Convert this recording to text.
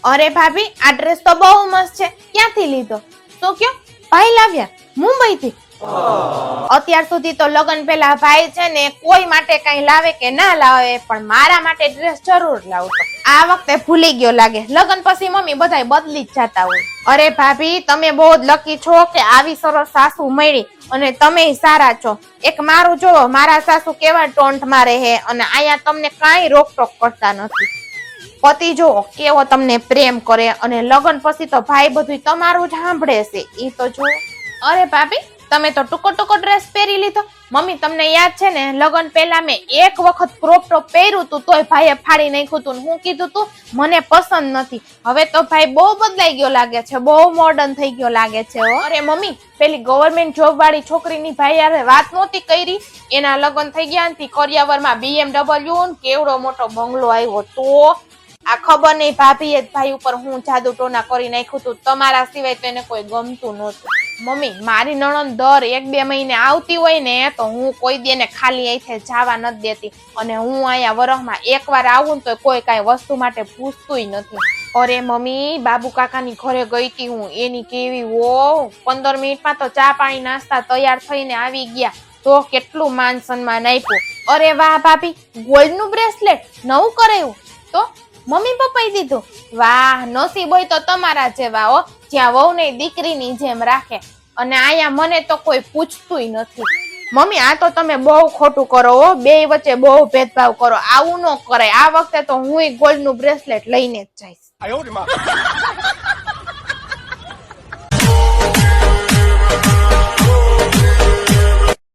અરે ભાભી, આ ડ્રેસ તો બહુ મસ્ત છે, ક્યાંથી લીધો? તો કયો ભાઈ લાવ્યા મુંબઈ થી? અત્યાર સુધી તો લગ્ન પહેલા ભાઈ છે ને કોઈ માટે કઈ લાવે કે ના લાવે, પણ મારા માટે ડ્રેસ જરૂર લાવતો. આ વખતે ભૂલી ગયો લાગે. લગ્ન પછી મમ્મી બધાય બદલી જ જાતા હોય. અરે ભાભી, તમે બહુ જ લકી છો કે આવી સરસ સાસુ મળી, અને તમે સારા છો. એક મારું જોવો, મારા સાસુ કેવા ટોન્ટમાં રહે અને અહીંયા તમને કાંઈ રોકટોક કરતા નથી. પતિ જો કેવો તમને પ્રેમ કરે, અને લગ્ન પછી તો ભાઈ બધું તમારું જ સાંભળે છે. ઈ તો જો. અરે ભાભી, તમે તો ટૂંકો ટૂંકો ડ્રેસ પહેરી લીધો. મમ્મી તમને યાદ છે ને, લગ્ન પહેલા મેં એક વખત ક્રોપ ટોપ પહેર્યું તું તોય ભાઈએ ફાડી નાખ્યું તું. હું કીધું તું મને પસંદ નથી. હવે તો ભાઈ બહુ બદલાઈ ગયો લાગે છે, બહુ મોડર્ન થઈ ગયો લાગે છે. અરે મમ્મી, પેલી ગવર્મેન્ટ જોબ વાળી છોકરીની ભાઈ યારે વાત નહોતી કરી, એના લગ્ન થઈ ગયા ને કરિયાવરમાં BMW કેવડો મોટો બંગલો આવ્યો. તો આ ખબર નહીં ભાભીએ ભાઈ ઉપર હું જાદુ ટોના કરી નાખ્યું તું. તમારા સિવાય તો એને કોઈ ગમતું નહોતું. મમ્મી, મારી નણંદ દર 1-2 મહિને આવતી હોય ને તો હું કોઈ દી એને ખાલી અહીંથી જવા નથી દેતી, અને હું અહીંયા વરસમાં એકવાર આવું ને તો કોઈ કાંઈ વસ્તુ માટે પૂછતુંય નથી. અરે મમ્મી, બાબુ કાકાની ઘરે ગઈ હતી હું, એની કેવી વો 15 મિનિટમાં તો ચા પાણી નાસ્તા તૈયાર થઈને આવી ગયા. તો કેટલું માન સન્માન આપ્યું. અરે વાહ ભાભી, ગોલ્ડનું બ્રેસલેટ નવું કરાયું? તો મમ્મી પપ્પાએ દીધું? વાહ, નસીબ હોય તો તમારા જેવા હો, જ્યાં વહુને દીકરીની જેમ રાખે. અને અહીંયા મને તો કોઈ પૂછતુંય નથી. મમ્મી, આ તો તમે બહુ ખોટું કરો હો, બે વચ્ચે બહુ ભેદભાવ કરો. આવું ન કરાય. આ વખતે તો હું ગોલ્ડનું બ્રેસલેટ લઈને જ જઈશ.